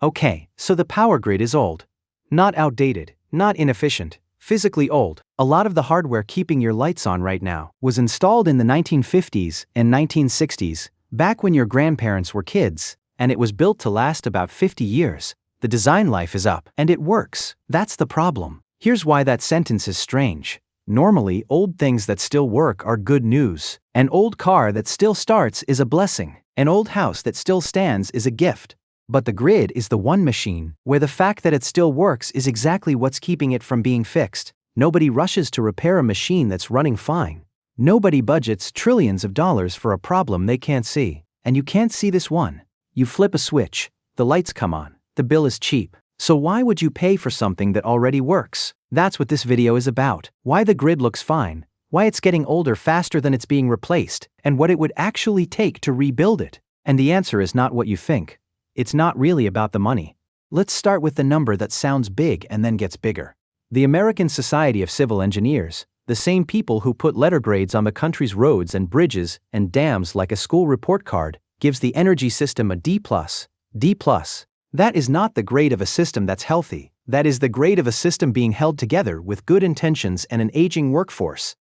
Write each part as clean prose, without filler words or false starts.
Okay, so the power grid is old. Not outdated, not inefficient, physically old. A lot of the hardware keeping your lights on right now was installed in the 1950s and 1960s, back when your grandparents were kids, and it was built to last about 50 years. The design life is up, and it works. That's the problem. Here's why that sentence is strange. Normally, old things that still work are good news. An old car that still starts is a blessing. An old house that still stands is a gift. But the grid is the one machine where the fact that it still works is exactly what's keeping it from being fixed. Nobody rushes to repair a machine that's running fine. Nobody budgets trillions of dollars for a problem they can't see. And you can't see this one. You flip a switch, the lights come on, the bill is cheap. So why would you pay for something that already works? That's what this video is about. Why the grid looks fine, why it's getting older faster than it's being replaced, and what it would actually take to rebuild it. And the answer is not what you think. It's not really about the money. Let's start with the number that sounds big and then gets bigger. The American Society of Civil Engineers, the same people who put letter grades on the country's roads and bridges and dams like a school report card, gives the energy system a D+. D+. That is not the grade of a system that's healthy. That is the grade of a system being held together with good intentions and an aging workforce.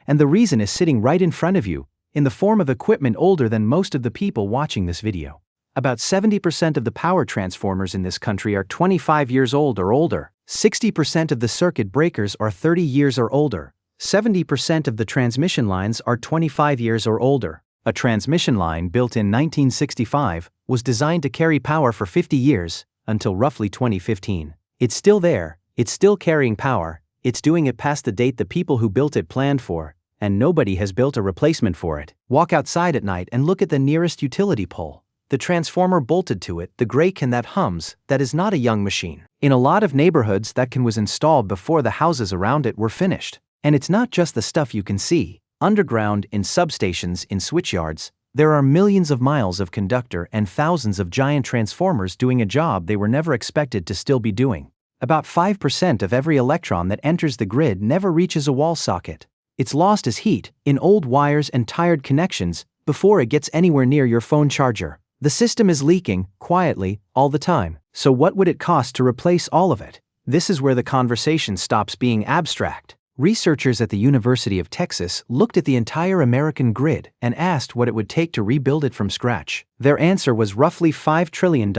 And the reason is sitting right in front of you, in the form of equipment older than most of the people watching this video. About 70% of the power transformers in this country are 25 years old or older. 60% of the circuit breakers are 30 years or older. 70% of the transmission lines are 25 years or older. A transmission line built in 1965 was designed to carry power for 50 years, until roughly 2015. It's still there, it's still carrying power, it's doing it past the date the people who built it planned for, and nobody has built a replacement for it. Walk outside at night and look at the nearest utility pole. The transformer bolted to it, the gray can that hums, that is not a young machine. In a lot of neighborhoods that can was installed before the houses around it were finished. And it's not just the stuff you can see. Underground, in substations, in switchyards, there are millions of miles of conductor and thousands of giant transformers doing a job they were never expected to still be doing. About 5% of every electron that enters the grid never reaches a wall socket. It's lost as heat, in old wires and tired connections, before it gets anywhere near your phone charger. The system is leaking, quietly, all the time. So what would it cost to replace all of it? This is where the conversation stops being abstract. Researchers at the University of Texas looked at the entire American grid and asked what it would take to rebuild it from scratch. Their answer was roughly $5 trillion.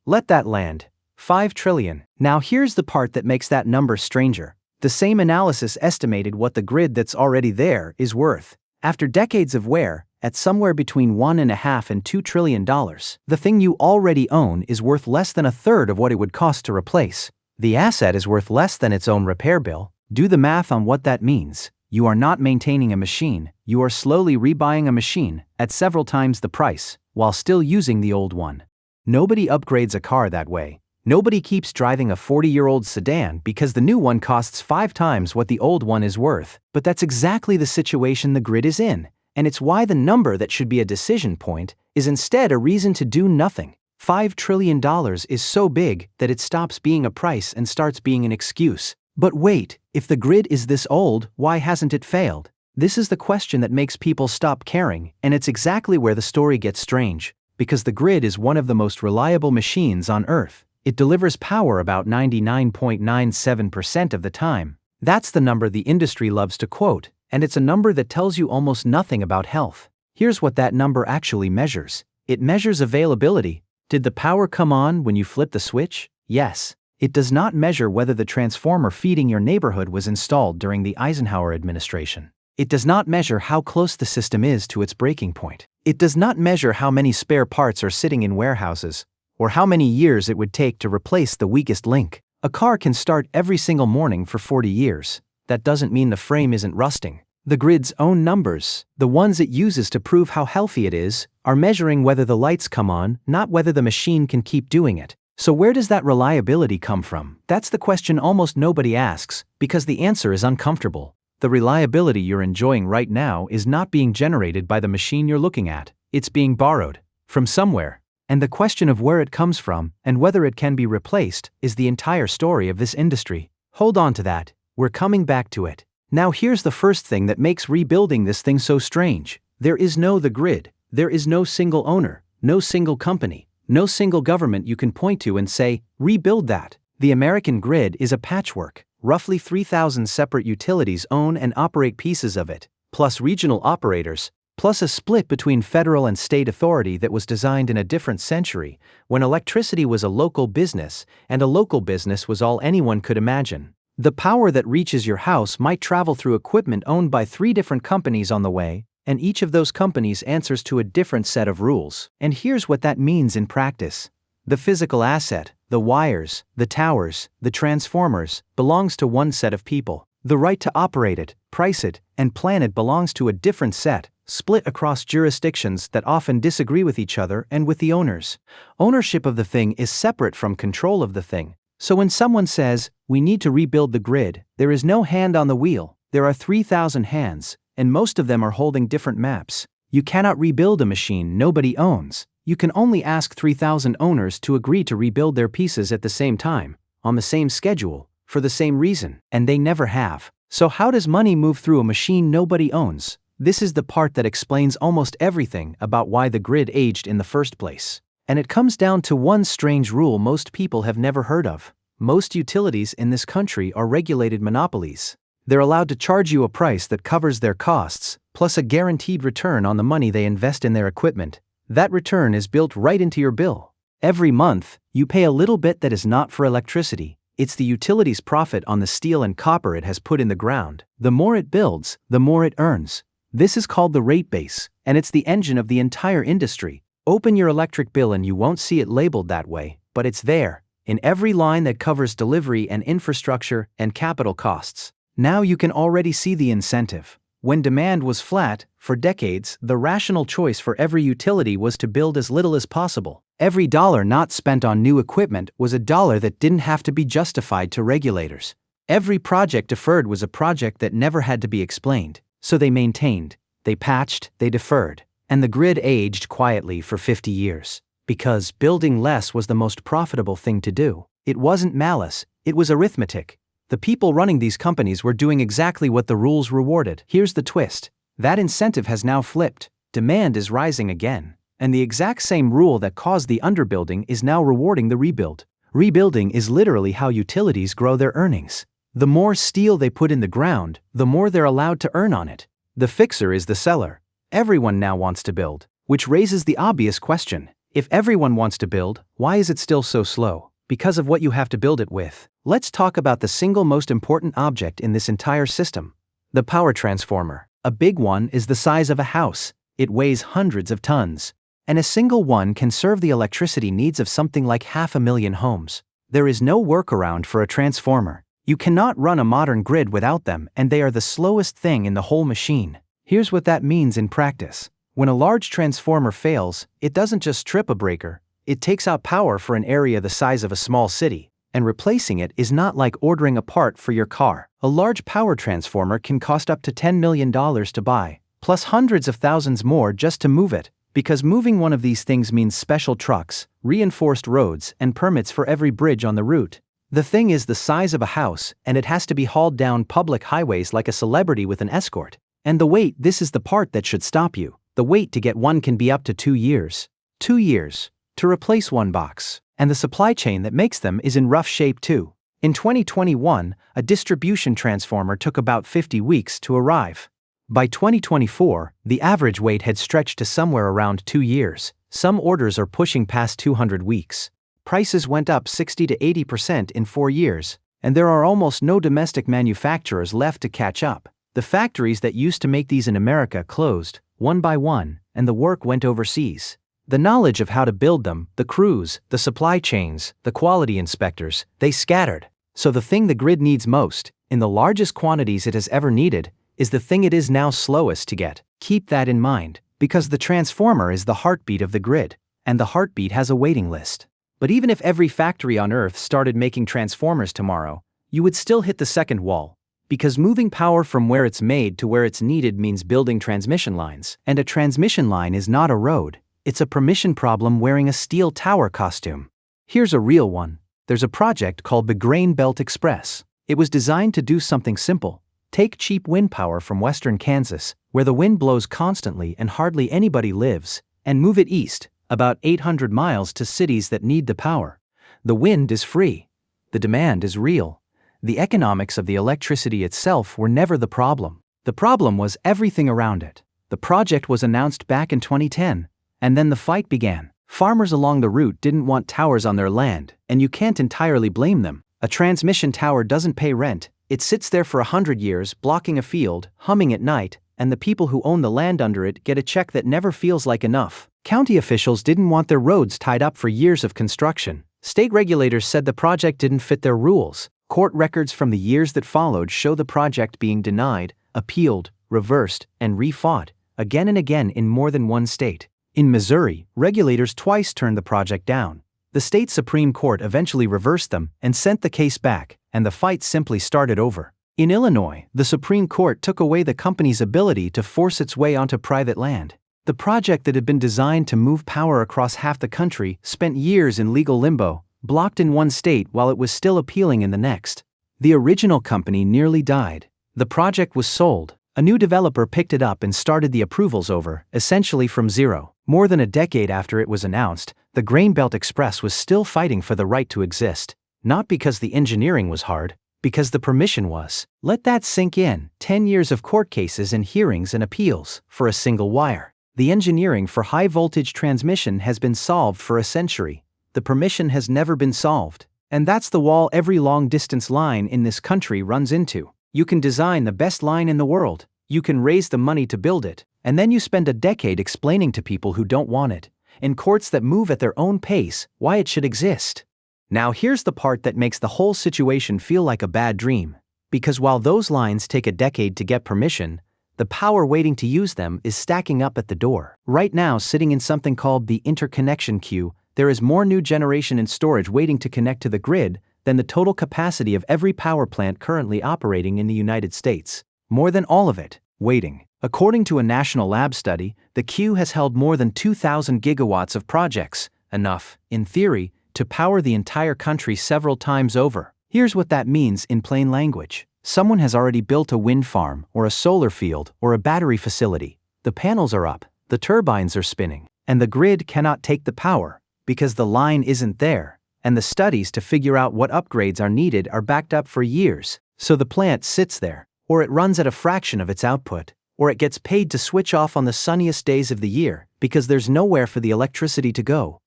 Let that land. $5 trillion. Now here's the part that makes that number stranger. The same analysis estimated what the grid that's already there is worth. After decades of wear, at somewhere between $1.5 and $2 trillion, the thing you already own is worth less than a third of what it would cost to replace. The asset is worth less than its own repair bill. Do the math on what that means. You are not maintaining a machine, you are slowly rebuying a machine at several times the price, while still using the old one. Nobody upgrades a car that way. Nobody keeps driving a 40-year-old sedan because the new one costs 5 times what the old one is worth. But that's exactly the situation the grid is in. And it's why the number that should be a decision point is instead a reason to do nothing. $5 trillion is so big that it stops being a price and starts being an excuse. But wait, if the grid is this old, why hasn't it failed? This is the question that makes people stop caring, and it's exactly where the story gets strange. Because the grid is one of the most reliable machines on Earth. It delivers power about 99.97% of the time. That's the number the industry loves to quote. And it's a number that tells you almost nothing about health. Here's what that number actually measures. It measures availability. Did the power come on when you flipped the switch? Yes. It does not measure whether the transformer feeding your neighborhood was installed during the Eisenhower administration. It does not measure how close the system is to its breaking point. It does not measure how many spare parts are sitting in warehouses, or how many years it would take to replace the weakest link. A car can start every single morning for 40 years. That doesn't mean the frame isn't rusting. The grid's own numbers, the ones it uses to prove how healthy it is, are measuring whether the lights come on, not whether the machine can keep doing it. So where does that reliability come from? That's the question almost nobody asks, because the answer is uncomfortable. The reliability you're enjoying right now is not being generated by the machine you're looking at. It's being borrowed from somewhere. And the question of where it comes from and whether it can be replaced is the entire story of this industry. Hold on to that. We're coming back to it. Now here's the first thing that makes rebuilding this thing so strange. There is no the grid. There is no single owner, no single company, No single government you can point to and say, rebuild that. The American grid is a patchwork. Roughly 3,000 separate utilities own and operate pieces of it, plus regional operators, plus a split between federal and state authority that was designed in a different century, when electricity was a local business, and a local business was all anyone could imagine. The power that reaches your house might travel through equipment owned by 3 different companies on the way, and each of those companies answers to a different set of rules. And here's what that means in practice. The physical asset, the wires, the towers, the transformers, belongs to one set of people. The right to operate it, price it, and plan it belongs to a different set, split across jurisdictions that often disagree with each other and with the owners. Ownership of the thing is separate from control of the thing. So when someone says, we need to rebuild the grid, there is no hand on the wheel, there are 3,000 hands, and most of them are holding different maps. You cannot rebuild a machine nobody owns. You can only ask 3,000 owners to agree to rebuild their pieces at the same time, on the same schedule, for the same reason, and they never have. So how does money move through a machine nobody owns? This is the part that explains almost everything about why the grid aged in the first place. And it comes down to one strange rule most people have never heard of. Most utilities in this country are regulated monopolies. They're allowed to charge you a price that covers their costs, plus a guaranteed return on the money they invest in their equipment. That return is built right into your bill. Every month, you pay a little bit that is not for electricity. It's the utility's profit on the steel and copper it has put in the ground. The more it builds, the more it earns. This is called the rate base, and it's the engine of the entire industry. Open your electric bill and you won't see it labeled that way, but it's there, in every line that covers delivery and infrastructure and capital costs. Now you can already see the incentive. When demand was flat, for decades, the rational choice for every utility was to build as little as possible. Every dollar not spent on new equipment was a dollar that didn't have to be justified to regulators. Every project deferred was a project that never had to be explained. So they maintained, they patched, they deferred, and the grid aged quietly for 50 years. Because building less was the most profitable thing to do. It wasn't malice, it was arithmetic. The people running these companies were doing exactly what the rules rewarded. Here's the twist. That incentive has now flipped. Demand is rising again. And the exact same rule that caused the underbuilding is now rewarding the rebuild. Rebuilding is literally how utilities grow their earnings. The more steel they put in the ground, the more they're allowed to earn on it. The fixer is the seller. Everyone now wants to build, which raises the obvious question. If everyone wants to build, why is it still so slow? Because of what you have to build it with. Let's talk about the single most important object in this entire system. The power transformer. A big one is the size of a house. It weighs hundreds of tons. And a single one can serve the electricity needs of something like 500,000 homes. There is no workaround for a transformer. You cannot run a modern grid without them, and they are the slowest thing in the whole machine. Here's what that means in practice. When a large transformer fails, it doesn't just trip a breaker, it takes out power for an area the size of a small city, and replacing it is not like ordering a part for your car. A large power transformer can cost up to $10 million to buy, plus hundreds of thousands more just to move it, because moving one of these things means special trucks, reinforced roads, and permits for every bridge on the route. The thing is the size of a house, and it has to be hauled down public highways like a celebrity with an escort. And the wait, this is the part that should stop you. The wait to get one can be up to 2 years. 2 years to replace one box. And the supply chain that makes them is in rough shape too. In 2021, a distribution transformer took about 50 weeks to arrive. By 2024, the average wait had stretched to somewhere around 2 years. Some orders are pushing past 200 weeks. Prices went up 60 to 80% in 4 years, and there are almost no domestic manufacturers left to catch up. The factories that used to make these in America closed, one by one, and the work went overseas. The knowledge of how to build them, the crews, the supply chains, the quality inspectors, they scattered. So the thing the grid needs most, in the largest quantities it has ever needed, is the thing it is now slowest to get. Keep that in mind, because the transformer is the heartbeat of the grid, and the heartbeat has a waiting list. But even if every factory on Earth started making transformers tomorrow, you would still hit the second wall. Because moving power from where it's made to where it's needed means building transmission lines. And a transmission line is not a road, it's a permission problem wearing a steel tower costume. Here's a real one. There's a project called the Grain Belt Express. It was designed to do something simple. Take cheap wind power from western Kansas, where the wind blows constantly and hardly anybody lives, and move it east, about 800 miles to cities that need the power. The wind is free. The demand is real. The economics of the electricity itself were never the problem. The problem was everything around it. The project was announced back in 2010, and then the fight began. Farmers along the route didn't want towers on their land, and you can't entirely blame them. A transmission tower doesn't pay rent. It sits there for 100 years, blocking a field, humming at night, and the people who own the land under it get a check that never feels like enough. County officials didn't want their roads tied up for years of construction. State regulators said the project didn't fit their rules. Court records from the years that followed show the project being denied, appealed, reversed, and refought, again and again in more than one state. In Missouri, regulators twice turned the project down. The state Supreme Court eventually reversed them and sent the case back, and the fight simply started over. In Illinois, the Supreme Court took away the company's ability to force its way onto private land. The project that had been designed to move power across half the country spent years in legal limbo, blocked in one state while it was still appealing in the next. The original company nearly died. The project was sold. A new developer picked it up and started the approvals over, essentially from zero. More than a decade after it was announced, the Grain Belt Express was still fighting for the right to exist. Not because the engineering was hard, because the permission was. Let that sink in. 10 years of court cases and hearings and appeals for a single wire. The engineering for high-voltage transmission has been solved for a century. The permission has never been solved. And that's the wall every long-distance line in this country runs into. You can design the best line in the world. You can raise the money to build it. And then you spend a decade explaining to people who don't want it, in courts that move at their own pace, why it should exist. Now here's the part that makes the whole situation feel like a bad dream. Because while those lines take a decade to get permission, the power waiting to use them is stacking up at the door. Right now, sitting in something called the interconnection queue, there is more new generation in storage waiting to connect to the grid than the total capacity of every power plant currently operating in the United States. More than all of it, waiting. According to a national lab study, the queue has held more than 2,000 gigawatts of projects, enough, in theory, to power the entire country several times over. Here's what that means in plain language. Someone has already built a wind farm, or a solar field, or a battery facility. The panels are up, the turbines are spinning, and the grid cannot take the power, because the line isn't there, and the studies to figure out what upgrades are needed are backed up for years, so the plant sits there, or it runs at a fraction of its output, or it gets paid to switch off on the sunniest days of the year, because there's nowhere for the electricity to go.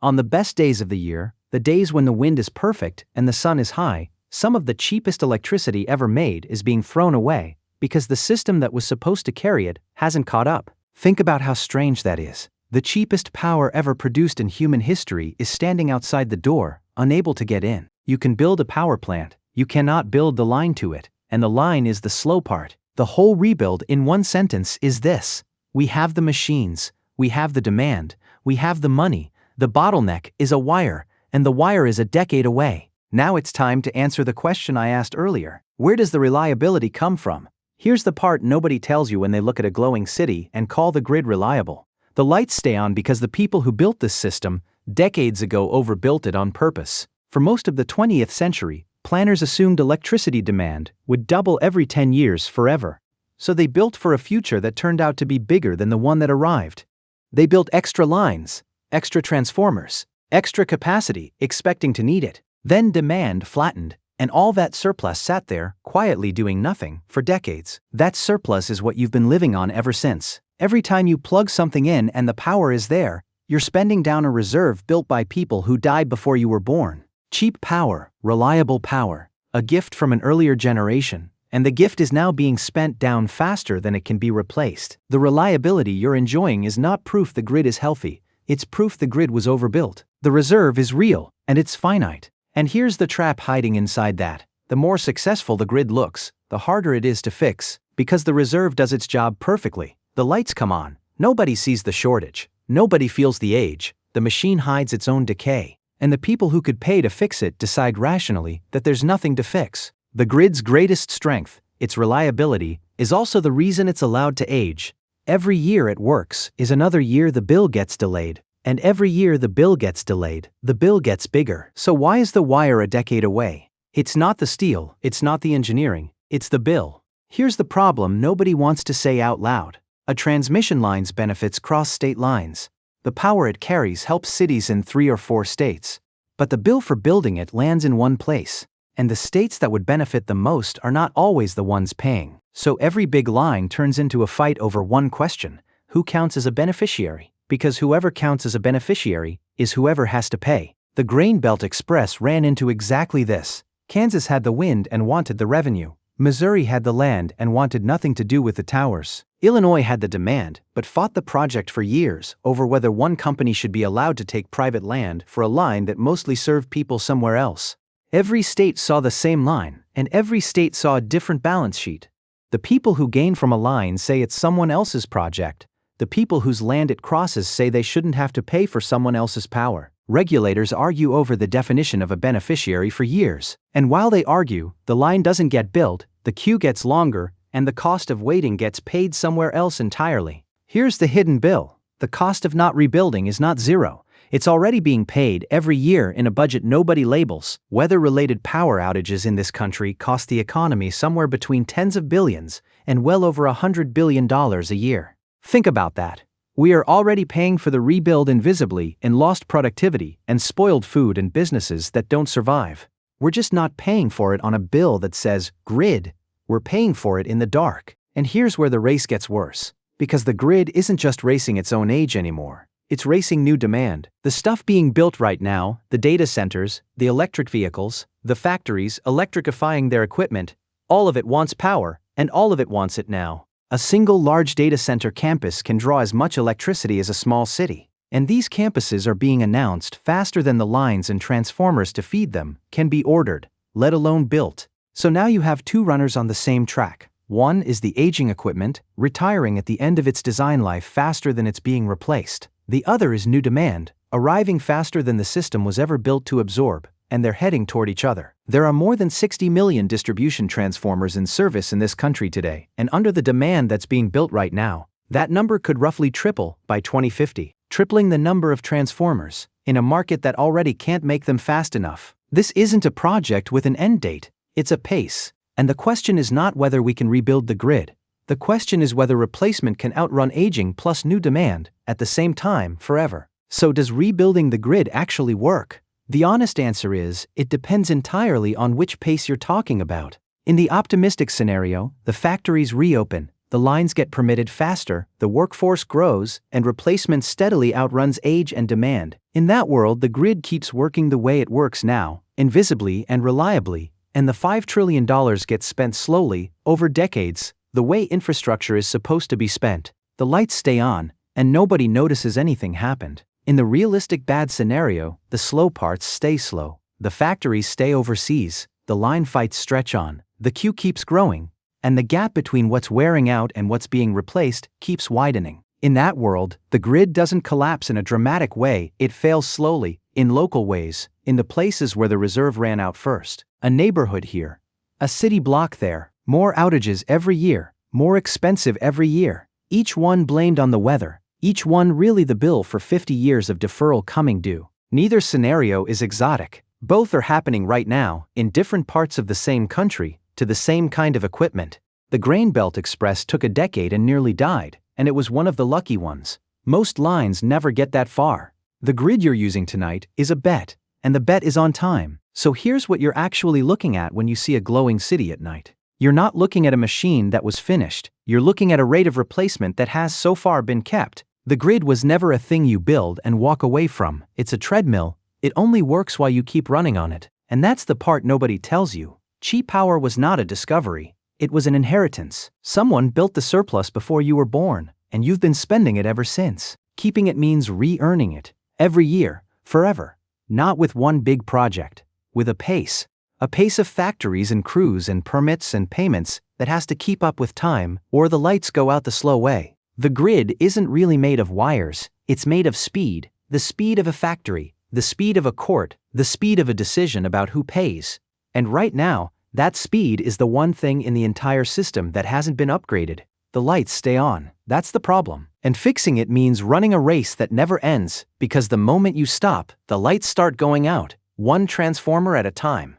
On the best days of the year, the days when the wind is perfect and the sun is high, some of the cheapest electricity ever made is being thrown away, because the system that was supposed to carry it hasn't caught up. Think about how strange that is. The cheapest power ever produced in human history is standing outside the door, unable to get in. You can build a power plant, you cannot build the line to it, and the line is the slow part. The whole rebuild in one sentence is this: we have the machines, we have the demand, we have the money, the bottleneck is a wire, and the wire is a decade away. Now it's time to answer the question I asked earlier. Where does the reliability come from? Here's the part nobody tells you when they look at a glowing city and call the grid reliable. The lights stay on because the people who built this system decades ago overbuilt it on purpose. For most of the 20th century, planners assumed electricity demand would double every 10 years forever. So they built for a future that turned out to be bigger than the one that arrived. They built extra lines, extra transformers, extra capacity, expecting to need it. Then demand flattened, and all that surplus sat there, quietly doing nothing, for decades. That surplus is what you've been living on ever since. Every time you plug something in and the power is there, you're spending down a reserve built by people who died before you were born. Cheap power, reliable power, a gift from an earlier generation, and the gift is now being spent down faster than it can be replaced. The reliability you're enjoying is not proof the grid is healthy, it's proof the grid was overbuilt. The reserve is real, and it's finite. And here's the trap hiding inside that. The more successful the grid looks, the harder it is to fix, because the reserve does its job perfectly. The lights come on, nobody sees the shortage, nobody feels the age, the machine hides its own decay, and the people who could pay to fix it decide rationally that there's nothing to fix. The grid's greatest strength, its reliability, is also the reason it's allowed to age. Every year it works is another year the bill gets delayed. And every year the bill gets delayed, the bill gets bigger. So why is the wire a decade away? It's not the steel, it's not the engineering, it's the bill. Here's the problem nobody wants to say out loud. A transmission line's benefits cross state lines. The power it carries helps cities in 3 or 4 states. But the bill for building it lands in one place. And the states that would benefit the most are not always the ones paying. So every big line turns into a fight over one question: who counts as a beneficiary? Because whoever counts as a beneficiary is whoever has to pay. The Grain Belt Express ran into exactly this. Kansas had the wind and wanted the revenue. Missouri had the land and wanted nothing to do with the towers. Illinois had the demand, but fought the project for years over whether one company should be allowed to take private land for a line that mostly served people somewhere else. Every state saw the same line, and every state saw a different balance sheet. The people who gain from a line say it's someone else's project. The people whose land it crosses say they shouldn't have to pay for someone else's power. Regulators argue over the definition of a beneficiary for years, and while they argue, the line doesn't get built, the queue gets longer, and the cost of waiting gets paid somewhere else entirely. Here's the hidden bill. The cost of not rebuilding is not zero. It's already being paid every year in a budget nobody labels. Weather-related power outages in this country cost the economy somewhere between tens of billions and well over $100 billion a year. Think about that. We are already paying for the rebuild invisibly in lost productivity and spoiled food and businesses that don't survive. We're just not paying for it on a bill that says grid. We're paying for it in the dark. And here's where the race gets worse. Because the grid isn't just racing its own age anymore. It's racing new demand. The stuff being built right now, the data centers, the electric vehicles, the factories electrifying their equipment, all of it wants power, and all of it wants it now. A single large data center campus can draw as much electricity as a small city. And these campuses are being announced faster than the lines and transformers to feed them can be ordered, let alone built. So now you have two runners on the same track. One is the aging equipment, retiring at the end of its design life faster than it's being replaced. The other is new demand, arriving faster than the system was ever built to absorb, and they're heading toward each other. There are more than 60 million distribution transformers in service in this country today, and under the demand that's being built right now, that number could roughly triple by 2050, tripling the number of transformers, in a market that already can't make them fast enough. This isn't a project with an end date, it's a pace. And the question is not whether we can rebuild the grid. The question is whether replacement can outrun aging plus new demand at the same time forever. So does rebuilding the grid actually work? The honest answer is, it depends entirely on which pace you're talking about. In the optimistic scenario, the factories reopen, the lines get permitted faster, the workforce grows, and replacement steadily outruns age and demand. In that world, the grid keeps working the way it works now, invisibly and reliably, and the $5 trillion gets spent slowly, over decades, the way infrastructure is supposed to be spent. The lights stay on, and nobody notices anything happened. In the realistic bad scenario, the slow parts stay slow. The factories stay overseas, the line fights stretch on, the queue keeps growing, and the gap between what's wearing out and what's being replaced keeps widening. In that world, the grid doesn't collapse in a dramatic way, it fails slowly, in local ways, in the places where the reserve ran out first. A neighborhood here, a city block there, more outages every year, more expensive every year, each one blamed on the weather, each one really the bill for 50 years of deferral coming due. Neither scenario is exotic. Both are happening right now, in different parts of the same country, to the same kind of equipment. The Grain Belt Express took a decade and nearly died, and it was one of the lucky ones. Most lines never get that far. The grid you're using tonight is a bet, and the bet is on time. So here's what you're actually looking at when you see a glowing city at night. You're not looking at a machine that was finished, you're looking at a rate of replacement that has so far been kept. The grid was never a thing you build and walk away from, it's a treadmill, it only works while you keep running on it. And that's the part nobody tells you. Cheap power was not a discovery, it was an inheritance. Someone built the surplus before you were born, and you've been spending it ever since. Keeping it means re-earning it, every year, forever. Not with one big project. With a pace of factories and crews and permits and payments that has to keep up with time, or the lights go out the slow way. The grid isn't really made of wires, it's made of speed, the speed of a factory, the speed of a court, the speed of a decision about who pays. And right now, that speed is the one thing in the entire system that hasn't been upgraded. The lights stay on, that's the problem. And fixing it means running a race that never ends, because the moment you stop, the lights start going out, one transformer at a time.